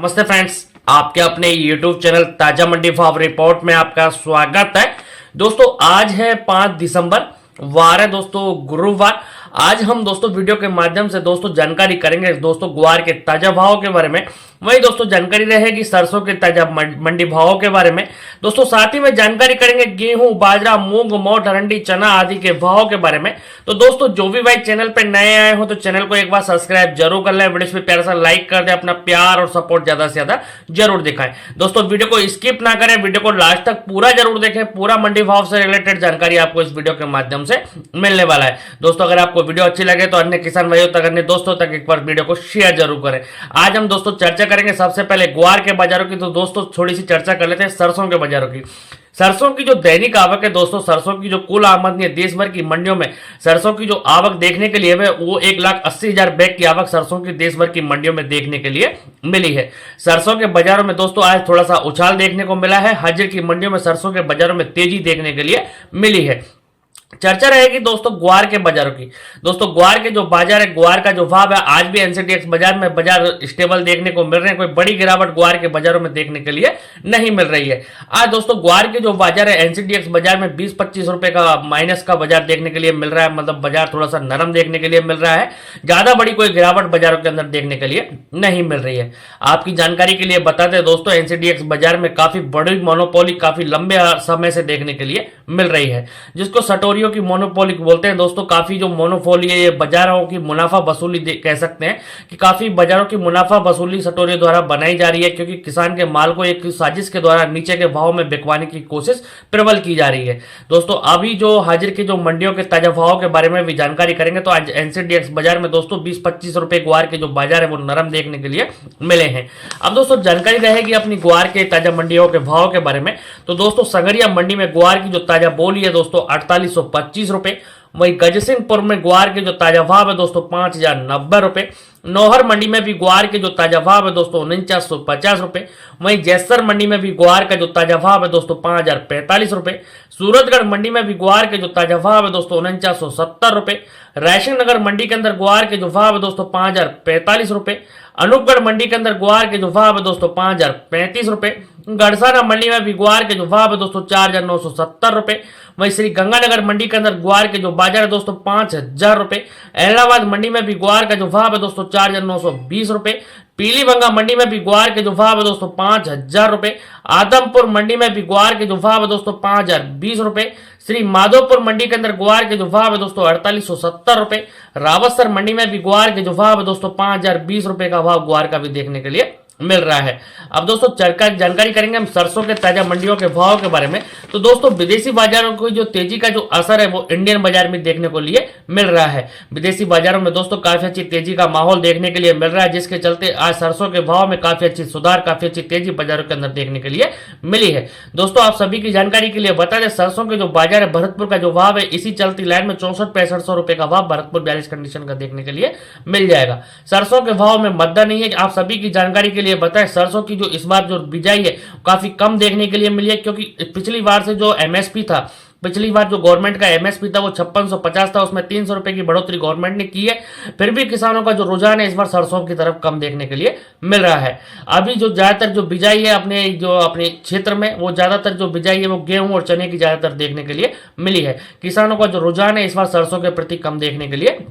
नमस्ते फ्रेंड्स, आपके अपने YouTube चैनल ताजा मंडी भाव रिपोर्ट में आपका स्वागत है। दोस्तों आज है 5 दिसंबर, वार है दोस्तों गुरुवार। आज हम दोस्तों वीडियो के माध्यम से दोस्तों जानकारी करेंगे दोस्तों ग्वार के ताजा भाव के बारे में। वही दोस्तों जानकारी रहेगी सरसों के ताजा मंडी भावों के बारे में। दोस्तों साथ ही में जानकारी करेंगे गेहूं, बाजरा, मूंग, मोट, अरंडी, चना आदि के भाव के बारे में। तो दोस्तों जो भी भाई चैनल पे नए आए हो तो चैनल को एक बार सब्सक्राइब जरूर कर लें, वीडियो पे प्यारा सा लाइक कर दे, अपना प्यार और सपोर्ट ज्यादा से ज्यादा जरूर दिखाएं। दोस्तों वीडियो को स्किप ना करें, वीडियो को लास्ट तक पूरा जरूर देखें। पूरा मंडी भाव से रिलेटेड जानकारी आपको इस वीडियो के माध्यम से मिलने वाला है। दोस्तों अगर आपको वीडियो अच्छी लगे तो अन्य किसान भाइयों तक, अन्य दोस्तों तक एक बार वीडियो को शेयर जरूर करें। आज हम दोस्तों चर्चा करेंगे सबसे पहले ग्वार के बाजारों की। तो दोस्तों थोड़ी सी चर्चा कर लेते हैं सरसों के बाजारों की। सरसों की जो दैनिक आवक है दोस्तों, सरसों की जो कुल आमदनी है देश भर की मंडियों में, सरसों की जो आवक देखने के लिए है वो 1,80,000 बैग की आवक सरसों की देश भर की मंडियों में देखने के लिए मिली है। सरसों के बाजारों में दोस्तों आज थोड़ा सा उछाल देखने को मिला है। हाजिर की मंडियों में सरसों के बाजारों में तेजी देखने के लिए मिली है। चर्चा रहेगी दोस्तों ग्वार के बाजारों की। दोस्तों ग्वार के जो बाजार है, ग्वार का जो भाव है, आज भी एनसीडीएक्स बाजार में बाजार स्टेबल देखने को मिल रहे हैं। कोई बड़ी गिरावट ग्वार के बाजारों में देखने के लिए नहीं मिल रही है। आज दोस्तों ग्वार के जो बाजार है एनसीडीएक्स बाजार में 20-25 रुपए का माइनस का बाजार देखने के लिए मिल रहा है। मतलब बाजार थोड़ा सा नरम देखने के लिए मिल रहा है। ज्यादा बड़ी कोई गिरावट बाजारों के अंदर देखने के लिए नहीं मिल रही है। आपकी जानकारी के लिए बता दें दोस्तों, एनसीडीएक्स बाजार में काफी बड़ी मोनोपोली काफी लंबे समय से देखने के लिए मिल रही है, जिसको सटोरियों की मोनोपोली बोलते हैं। दोस्तों काफी जो मोनोपोली है, ये बाजारों की मुनाफा वसूली कह सकते हैं कि काफी बाजारों की मुनाफा वसूली सटोरियों द्वारा बनाई जा रही है, क्योंकि किसान के माल को एक साजिश के द्वारा नीचे के भाव में बिकवाने की कोशिश प्रबल की जा रही है। दोस्तों अभी जो हाजिर की जो मंडियों के ताजा भाव के बारे में भी जानकारी करेंगे। तो आज एनसीडीएक्स बाजार में दोस्तों 20-25 रुपए ग्वार के जो बाजार है वो नरम देखने के लिए मिले हैं। अब दोस्तों जानकारी रहेगी अपनी ग्वार के ताजा मंडियों के भाव के बारे में। तो दोस्तों संगरिया मंडी में ग्वार की जो ताजा बोली है दोस्तों 4825 रुपए। वही गजसिंहपुर में ग्वार के जो ताजा भाव है दोस्तों 5090 रुपए। नौहर मंडी में भी ग्वार के जो ताजा भाव है दोस्तों 4950 रुपए। वहीं जैसर मंडी में भी ग्वार का जो ताजा भाव है दोस्तों 5045 रुपए। सूरतगढ़ मंडी में भी ग्वार के जो ताजा भाव है दोस्तों 4970 रुपए। रायसिंह नगर मंडी के अंदर ग्वार के जो भाव है दोस्तों 5045 रुपए। अनूपगढ़ मंडी के अंदर ग्वार के जो भाव है दोस्तों 5035 रुपए। गड़साना मंडी में भी ग्वार के जो भाव है दोस्तों 4970 रुपए। वहीं श्री गंगानगर मंडी के अंदर ग्वार के जो बाजार है दोस्तों 5000 रुपए। इलाहाबाद मंडी में भी ग्वार का जो भाव है दोस्तों 4920 रुपए। पीलीबंगा मंडी में भी ग्वार के जो भाव है दोस्तों 5000 रुपए। आदमपुर मंडी में भी ग्वार के जो भाव है दोस्तों 5020 रुपए। श्री माधोपुर मंडी के अंदर ग्वार के जो भाव है दोस्तों 4870 रुपए। रावतसर मंडी में भी ग्वार के जो भाव है दोस्तों 5020 रुपए का भाव ग्वार का भी देखने के लिए मिल रहा है। अब दोस्तों जानकारी करेंगे हम सरसों के ताजा मंडियों के भाव के बारे में। तो दोस्तों विदेशी बाजारों की जो तेजी का जो असर है वो इंडियन बाजार में देखने को लिए मिल रहा है। विदेशी बाजारों में दोस्तों काफी अच्छी तेजी का माहौल देखने के लिए मिल रहा है, जिसके चलते आज सरसों के भाव में काफी अच्छी सुधार, काफी अच्छी तेजी बाजारों के अंदर देखने के लिए मिली है। दोस्तों आप सभी की जानकारी के लिए बता दें, सरसों के जो बाजार है भरतपुर का जो भाव है, इसी चलती लाइन में 64-6500 रुपए का भाव भरतपुर 42 कंडीशन का देखने के लिए मिल जाएगा। सरसों के भाव में मद्दा नहीं है। आप सभी की जानकारी के लिए बताएं, सरसों की जो इस बार जो बिजाई है काफी कम देखने के लिए मिली है, क्योंकि पिछली बार से जो एमएसपी था, पिछली बार जो गवर्नमेंट का एमएसपी था वो 5650 था, उसमें 300 रुपए की बढ़ोतरी गवर्नमेंट ने की है। फिर भी किसानों का जो रुझान है इस बार सरसों की तरफ कम देखने के लिए मिल रहा है। अभी जो ज्यादातर जो बिजाई है अपने क्षेत्र में, वो ज्यादातर जो बिजाई है वो गेहूं और चने की ज्यादातर देखने के लिए मिली है। किसानों का जो रुझान है इस बार सरसों के प्रति कम देखने के लिए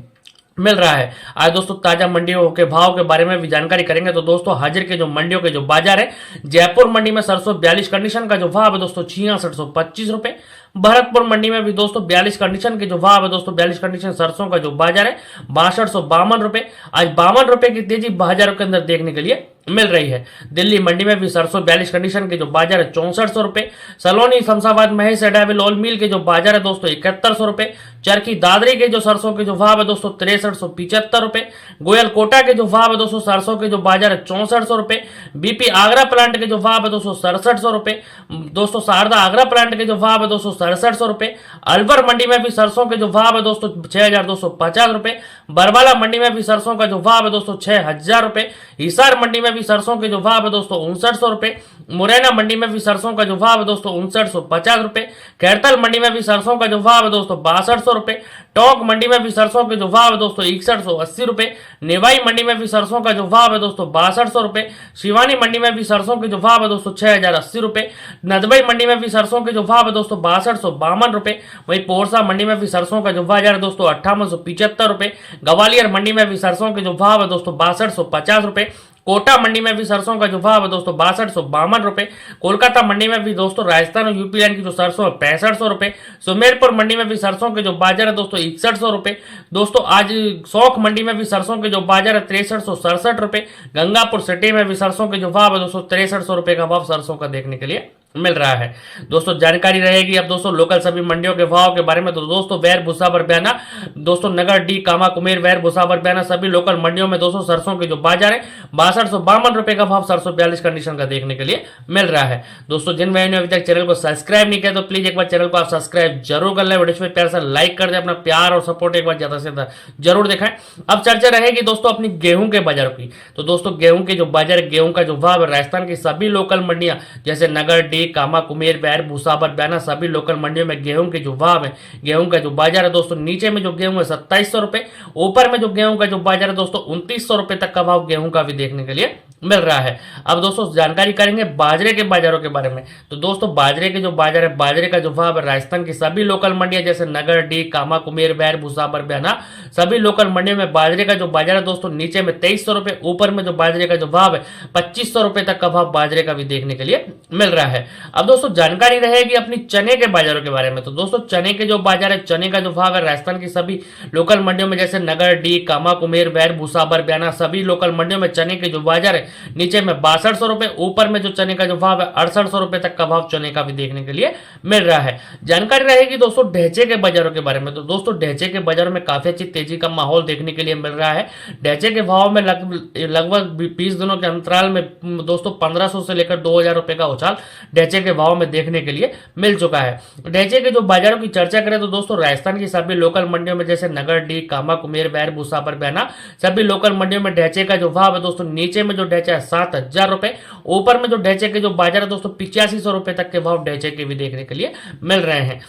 मिल रहा है। आज दोस्तों ताजा मंडियों के भाव के बारे में भी जानकारी करेंगे। तो दोस्तों हाजिर के जो मंडियों के जो बाजार है, जयपुर मंडी में सरसों 42 कंडीशन का जो भाव है दोस्तों 6625 रुपए। भरतपुर मंडी में भी दोस्तों 42 कंडीशन के जो भाव है दोस्तों 42 कंडीशन सरसों का जो बाजार है 6252 रुपए। आज 52 रुपए की तेजी बाजारों के अंदर देखने के लिए मिल रही है। दिल्ली मंडी में भी सरसों 42 कंडीशन के जो बाजार है 6400 रुपए। सलोनी शमशाबाद महेश एडाविल ऑल मिल के जो बाजार है दोस्तों 7100 रुपए। चरखी दादरी के जो सरसों के जो भाव है दोस्तों 6375 रुपए। गोयल कोटा के जो भाव है दोस्तों सरसों के जो बाजार है 6400 रुपए। बीपी आगरा प्लांट के जो भाव है दोस्तों 6700 रुपए। दोस्तों शारदा आगरा प्लांट के जो भाव है दोस्तों 6700 रुपए। अलवर मंडी में भी सरसों के जो भाव है दोस्तों 6250 रुपए। बरवाला मंडी में भी सरसों का जो भाव है दोस्तों 6,000 रुपए। हिसार मंडी में भी सरसों के जो भाव है दोस्तों 5900 रुपए। मुरैना मंडी में भी सरसों का जो भाव है दोस्तों 5950 रुपए। खैरतल मंडी में भी सरसों का जो भाव है दोस्तों 6200 रुपए। टोंक मंडी में भी सरसों के जो भाव है दोस्तों 6180 रुपए। नेवाई मंडी में भी सरसों का जो भाव है दोस्तों 6200 रुपए। शिवानी मंडी में भी सरसों के जो भाव है दोस्तों 6080 रुपए। नदबई मंडी में भी सरसों के जो भाव है दोस्तों 6252 रुपए। वहीं पोरसा मंडी में भी सरसों का जो बाजार है दोस्तों 5875 रुपए। ग्वालियर मंडी में भी सरसों के जो भाव है दोस्तों 6250 रुपए। कोटा मंडी में भी सरसों का जो भाव है दोस्तों 6252 रुपए। कोलकाता मंडी में भी दोस्तों राजस्थान और यूपी लाइन की जो सरसों है 6500 रुपए। सुमेरपुर मंडी में भी सरसों के जो बाजार है दोस्तों 6100 रुपए। दोस्तों आज सौख मंडी में भी सरसों के जो बाजार है 6367 रुपए। गंगापुर सिटी में भी सरसों के जो भाव है दोस्तों 6300 रुपए का भाव सरसों का देखने के लिए मिल रहा है। दोस्तों जानकारी रहेगी अब दोस्तों लोकल सभी मंडियों के भाव के बारे में। तो दोस्तों वैर भूसा बरबयाना, दोस्तों नगर डी कामा कुमेर वैर भूसा बरबयाना सभी लोकल मंडियों में दोस्तों सरसों के जो बाजार है 6252 रुपए का भाव 742 कंडीशन का देखने के लिए मिल रहा है। दोस्तों जिन भाइयों ने अभी तक चैनल को सब्सक्राइब नहीं किया तो प्लीज एक बार चैनल को आप सब्सक्राइब जरूर कर ले, वीडियो में प्यार से लाइक कर दे, अपना प्यार और सपोर्ट एक बार ज्यादा से ज्यादा जरूर दिखाएं। अब चर्चा रहेगी दोस्तों अपनी गेहूं के बाजारों की। तो दोस्तों गेहूं के जो बाजार, गेहूं का जो भाव है राजस्थान की सभी लोकल मंडियां जैसे नगर डी कामा कुमेर बैर भूसा बरबयाना सभी लोकल मंडियों में गेहूं के जो भाव है, गेहूं का जो बाजार है दोस्तों नीचे में जो गेहूं है 2700 रुपए, ऊपर में जो गेहूं का जो बाजार है दोस्तों 2900 रुपए तक का भाव गेहूं का भी देखने के लिए मिल रहा है। अब दोस्तों जानकारी करेंगे बाजरे के बाजारों के बारे में। तो दोस्तों बाजरे के जो बाजार है, बाजरे का जो भाव है राजस्थान की सभी लोकल मंडियां जैसे नगर डी कामा कुमेर बैर भूसा बरबयाना सभी लोकल मंडियों में बाजरे का जो बाजार है दोस्तों नीचे में 2300 रुपए, ऊपर में जो बाजरे का जो भाव है 2500 रुपए तक का भाव बाजरे का भी देखने के लिए मिल रहा है। अब दोस्तों जानकारी रहेगी अपनी चने के बाजारों के बारे में। तो दोस्तों चने के जो बाजार है, चने का जो भाव है राजस्थान की सभी लोकल मंडियों में जैसे नगर डी कामा कुमेर बैर भूसा बरबयाना सभी लोकल मंडियों में चने के जो बाजार है नीचे में 6200 रुपए, ऊपर में जो चने का जो भाव है 6800 रुपए तक का भाव चने का भी देखने के लिए मिल रहा है। जानकारी रहेगी दोस्तों ढेंचे के बाजारों के बारे में। तो दोस्तों ढेंचे के बाजारों में काफी अच्छी तेजी का माहौल देखने के लिए मिल रहा है। ढेंचे के भाव में लगभग 20 दिनों के अंतराल में दोस्तों 1500 से लेकर 2000 रुपए का उछाल ढेंचे के भाव में देखने के लिए मिल चुका है। ढेंचे के जो बाजारों की चर्चा करें तो दोस्तों राजस्थान की सभी लोकल मंडियों में जैसे नगर डी कामा कुमेर बैर भूसा बरबयाना सभी लोकल मंडियों में ढेंचे का जो भाव है दोस्तों नीचे में जो ढेंचा है 7000 रुपए, ऊपर में जो ढेंचे के जो बाजार है दोस्तों 8500 रुपए तक के भाव ढेंचे के भी देखने के लिए मिल रहे हैं।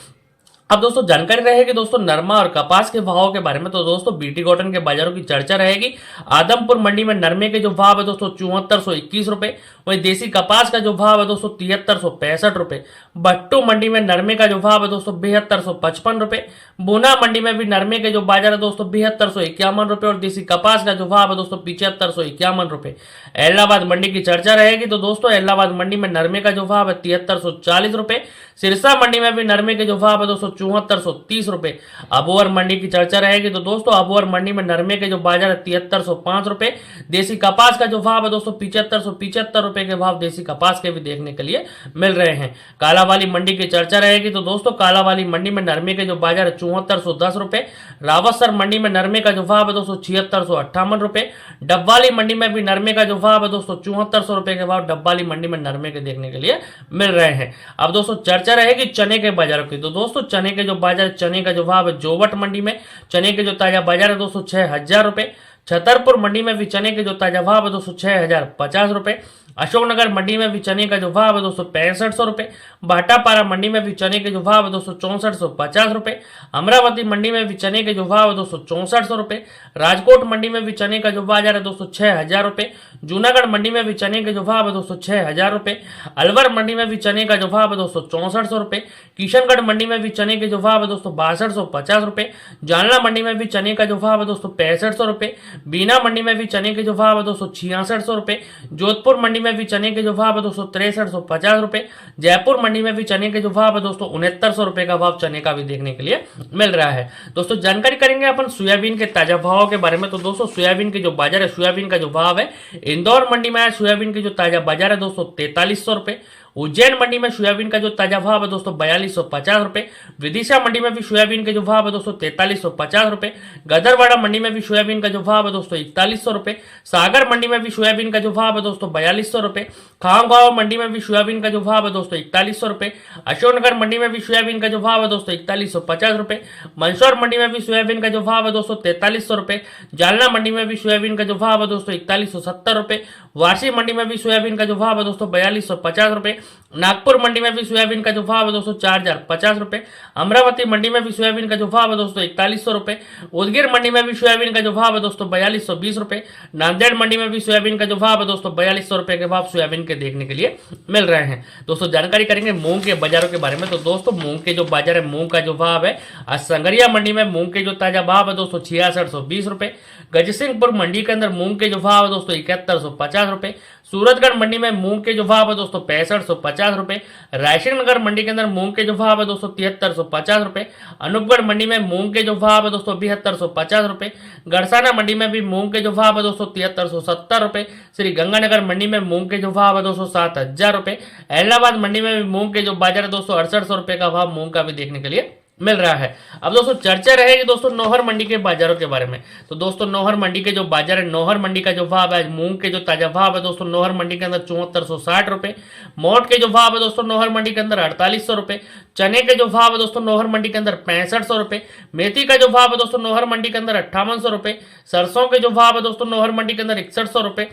अब दोस्तों जानकारी रहेगी दोस्तों नरमा और कपास के भावों के बारे में। तो दोस्तों बीटी कॉटन के बाजारों की चर्चा रहेगी। आदमपुर मंडी में नरमे के जो भाव है दोस्तों 7421 रुपए, वहीं देसी कपास का जो भाव है दोस्तों 7365 रुपए। भट्टू मंडी में नरमे का जो भाव है दोस्तों 7255 रुपए। पूना मंडी में भी नरमे के जो बाजार है दोस्तों 7251 रुपए और देसी कपास का जो भाव है दोस्तों 7551 रुपए। इलाहाबाद मंडी की चर्चा रहेगी। तो दोस्तों इलाहाबाद मंडी में नरमे का जो भाव है 7340 रुपए। सिरसा मंडी में भी नरमे के जो भाव है दोस्तों 7430 रुपए। अबोहर मंडी की चर्चा रहेगी। तो दोस्तों अबोहर मंडी में नरमे के जो बाजार है 7305 रुपए। देसी कपास का जो भाव है दोस्तों 7575 रुपए के भाव देसी कपास के भी देखने के लिए मिल रहे हैं। कालावाली मंडी की चर्चा रहेगी। तो दोस्तों कालावाली मंडी में नरमे के जो बाजार है 7410 रुपए। रावतसर मंडी में नरमे का जो भाव है दोस्तों 7658 रुपए। डब्बाली मंडी में भी नरमे का जो भाव है दोस्तों 7400 रुपए के भाव डब्बाली मंडी में नरमे के देखने के लिए मिल रहे हैं। अब दोस्तों चर्चा रहेगी चने के बाजारों की। तो दोस्तों चने के जो बाजार, चने का जो भाव है जोवट मंडी में चने के जो ताजा बाजार है दोस्तों 6000 रुपए। छतरपुर मंडी में भी चने के जो ताजा भाव है दोस्तों 6050 रुपए। अशोकनगर मंडी में भी चने का जो भाव है दोस्तों 6500 रुपए। भाटापारा मंडी में भी चने के जो भाव है दोस्तों 6450 रुपए। अमरावती मंडी में भी चने के जो भाव है दोस्तों 6400 रुपए। राजकोट मंडी में भी चने का जो बाजार है दोस्तों 6000 रुपए। जूनागढ़ मंडी में भी चने के जो भाव है दोस्तों 6000 रुपए। अलवर मंडी में भी चने का जो भाव है दोस्तों 6400 रुपए। किशनगढ़ मंडी में भी चने के जो भाव है दोस्तों 6250 रुपए। जालना मंडी में भी चने का जो भाव है दोस्तों 6500 रुपए। बीना मंडी में भी चने के जो भाव है दोस्तों 6600 रुपए। जोधपुर मंडी में भी चने के जो भाव है दोस्तों 6350 रुपए। जयपुर मंडी में भी चने के जो भाव है दोस्तों 6900 रुपए का भाव चने का भी देखने के लिए मिल रहा है। दोस्तों जानकारी करेंगे अपन सोयाबीन के ताजा भाव के बारे में। तो दोस्तों सोयाबीन के जो बाजार है, सोयाबीन का जो भाव है इंदौर मंडी में सोयाबीन की जो ताजा बाजार है दोस्तों 4300 रुपए। उज्जैन मंडी में सोयाबीन का जो ताजा भाव है दोस्तों 4250 रुपए। विदिशा मंडी में भी सोयाबीन के जो भाव है दोस्तों 4350 रुपए। गदरवाड़ा मंडी में भी सोयाबीन का जो भाव है दोस्तों 4100 रुपए। सागर मंडी में भी सोयाबीन का जो भाव है दोस्तों 4200 रुपए। खामगांव मंडी में भी सोयाबीन का जो भाव है दोस्तों 4100 रुपए। अशोकनगर मंडी में भी सोयाबीन का जो भाव है दोस्तों 4150 रुपए। मंदसौर मंडी में भी सोयाबीन का जो भाव है दोस्तों 4300 रुपए। जालना मंडी में भी सोयाबीन का जो भाव है दोस्तों 4170 रुपए। वाशी मंडी में भी सोयाबीन का जो भाव है दोस्तों 4250 रुपए। नागपुर मंडी में भी सोयाबीन का जो भाव है दोस्तों 4050 रुपए। अमरावती मंडी में भी सोयाबीन का जो भाव है दोस्तों 4100 रुपए। उदगीर मंडी में भी सोयाबीन का जो भाव है दोस्तों 4220 रुपए। नांदेड़ मंडी में भी सोयाबीन का जो भाव है दोस्तों 4200 रुपए के भाव सोयाबीन के देखने के लिए मिल रहे हैं। दोस्तों जानकारी करेंगे मूंग के बाजारों के बारे में। तो दोस्तों मूंग के जो बाजार है, मूंग का जो भाव है, आज संगरिया मंडी में मूंग के जो ताजा भाव है दोस्तों 6620 रुपए। गजसिंहपुर मंडी के अंदर मूंग के जो भाव है दोस्तों 7150 रुपए। सूरतगढ़ मंडी में मूंग के जो भाव है दोस्तों 6550 रुपए। रायसेन नगर मंडी के अंदर मूंग के जो भाव है दोस्तों 7350 रुपए। अनूपगढ़ मंडी में मूंग के जो भाव है दोस्तों 7250 रुपए। गड़साना मंडी में भी मूंग के जो भाव है दोस्तों 7370 रुपए। श्री गंगानगर मंडी में मूंग के जो भाव है दोस्तों 7000 रुपए। इलाहाबाद मंडी में भी मूंग के जो बाजार है दोस्तों 6800 रुपए का भाव मूंग का भी देखने के लिए मिल रहा है। अब दोस्तों चर्चा रहेगी दोस्तों नौहर मंडी के बाजारों के बारे में। तो दोस्तों नौहर मंडी के जो बाजार है, नौहर मंडी का जो भाव है, मूंग के जो ताजा भाव है दोस्तों नौहर मंडी के अंदर 7460 रुपए। मोट के जो भाव है दोस्तों नौहर मंडी के अंदर 4800 रुपए। चने के जो भाव है दोस्तों नौहर मंडी के अंदर 6500 रुपए। मेथी का जो भाव है दोस्तों नौहर मंडी के अंदर 5800 रुपए। सरसों के जो भाव है दोस्तों नौहर मंडी के अंदर 6100 रुपए।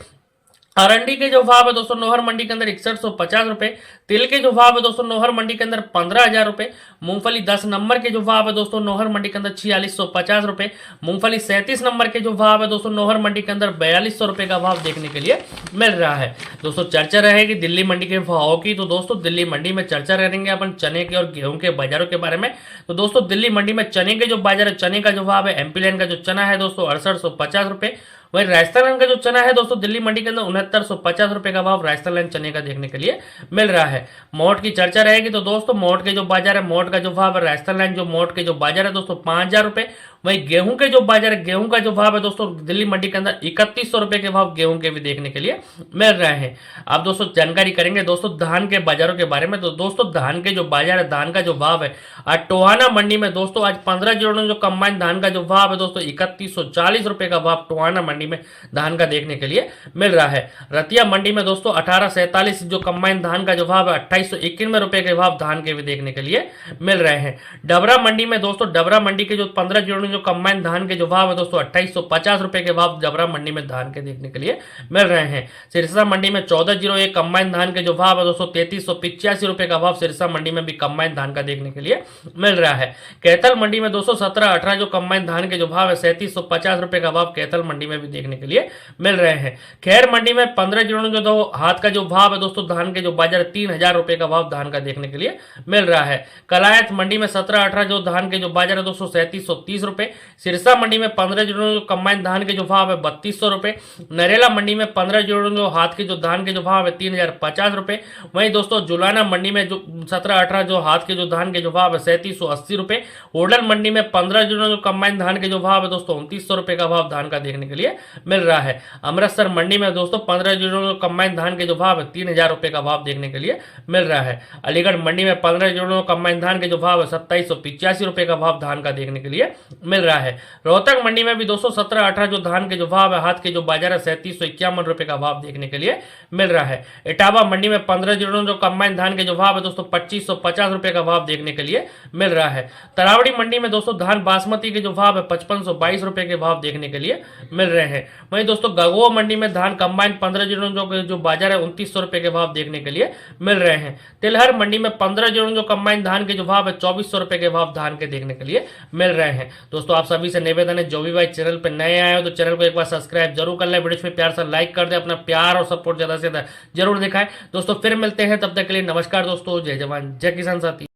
अरंडी के जो भाव है दोस्तों नौहर मंडी के अंदर 6150 रुपए। तिल के जो भाव है दोस्तों नौहर मंडी के अंदर 15000 रुपए। मूंगफली 10 नंबर के जो भाव है दोस्तों नौहर मंडी के अंदर 4650 रुपए। मूंगफली 37 नंबर के जो भाव है दोस्तों नौहर मंडी के अंदर 4200 रुपए का भाव देखने के लिए मिल रहा है। दोस्तों चर्चा रहेगी दिल्ली मंडी के भाव की। तो दोस्तों दिल्ली मंडी में चर्चा करेंगे अपन चने के और गेहूं के बाजारों के बारे में। तो दोस्तों दिल्ली मंडी में चने के जो बाजार है, चने का जो भाव है, एमपी लाइन का जो चना है दोस्तों 6850 रुपए। वही राजस्थान लाइन का जो चना है दोस्तों दिल्ली मंडी के अंदर 6950 रुपए का भाव राजस्थान लाइन चने का देखने के लिए मिल रहा है। मोट की चर्चा रहेगी। तो दोस्तों मोट के जो बाजार है, मोट का जो भाव है, राजस्थान लाइन जो मोट के जो बाजार है दोस्तों 5000 रुपए। वही गेहूं के जो बाजार है, गेहूं का जो भाव है दोस्तों दिल्ली मंडी के अंदर 3100 रुपए के भाव गेहूं के भी देखने के लिए मिल रहे हैं। अब दोस्तों जानकारी करेंगे दोस्तों धान के बाजारों के बारे में। तो दोस्तों धान के जो बाजार है, धान का जो भाव है, आज टोहाना मंडी में दोस्तों आज 15 जोड़ों जो कंबाइन धान का जो भाव है दोस्तों 3140 रुपए का भाव टोहाना मंडी में धान का देखने के लिए मिल रहा है। रतिया मंडी में दोस्तों 1847 जो कंबाइन धान का जो भाव है 2891 रुपए के भाव धान के भी देखने के लिए मिल रहे हैं। डबरा मंडी में दोस्तों डबरा मंडी के जो 15 जोड़ों जो कंबाइन धान के जो भाव है दोस्तों 2850 रुपए के भाव डबरा मंडी में धान के देखने के लिए मिल रहे हैं। सिरसा मंडी में 1401 कंबाइन धान के जो भाव है दोस्तों 3385 रुपए का भाव सिरसा मंडी में भी कंबाइन धान का देखने के लिए मिल रहा है। कैथल मंडी में दोस्तों 1718 जो कंबाइन धान के जो भाव है 3750 रुपए का भाव कैथल मंडी में भी देखने के लिए मिल रहे हैं। खैर मंडी में 15 जोड़ों जो दो हाथ का जो भाव है दोस्तों धान के जो बाजार 3000 रुपए का भाव धान का देखने के लिए मिल रहा है। कलायत मंडी में 1718 जो धान के जो बाजार है दोस्तों 3730 रुपए। सिरसा मंडी में 15 जोड़ों जो कंबाइन धान के जो भाव है 3200 रुपए। नरेला मंडी में 15 जोड़ों जो हाथ के जो धान के जो भाव है 3050 रुपए। वहीं दोस्तों जुलाना मंडी में जो 1718 जो हाथ के जो धान के जो भाव है 3780 रुपए। होडल मंडी में 15 जोड़ों जो कंबाइन धान के जो भाव है दोस्तों 2900 रुपए का भाव धान का देखने के लिए मिल रहा है। अमृतसर मंडी में दोस्तों 15 जोड़ों जो कंबाइन धान के जो भाव है 3000 रुपए का भाव देखने के लिए मिल रहा है। अलीगढ़ मंडी में 15 जोड़ों कंबाइन धान के जो भाव है 2785 रुपए का भाव धान का देखने के लिए मिल रहा है। रोहतक मंडी में भी दोस्तों 1718 जो धान के जो भाव है हाथ के जो बाजार है 3751 रुपए का भाव देखने के लिए मिल रहा है। इटावा मंडी में 15 जोड़ों जो कंबाइन धान के जो भाव है दोस्तों 2550 रुपए का भाव देखने के लिए मिल रहा है। तरावड़ी मंडी में दोस्तों धान बासमती के जो भाव है 5522 रुपए के भाव देखने के लिए मिल रहे हैं। वहीं दोस्तों गगुआ मंडी में धान कंबाइन 15 जोड़ों जो बाजार है 2900 रुपए के भाव देखने के लिए मिल रहे हैं। तिलहर मंडी में 15 जोड़ों जो कंबाइन धान के जो भाव है 2400 रुपए के भाव धान के देखने के लिए मिल रहे हैं। दोस्तों आप सभी से निवेदन है, जो भी भाई चैनल पे नए आए हो तो चैनल को एक बार सब्सक्राइब जरूर कर ले, वीडियो पे प्यार से लाइक कर दे, अपना प्यार और सपोर्ट ज्यादा से ज्यादा जरूर दिखाएं। दोस्तों फिर मिलते हैं, तब तक के लिए नमस्कार दोस्तों, जय जवान जय किसान साथी।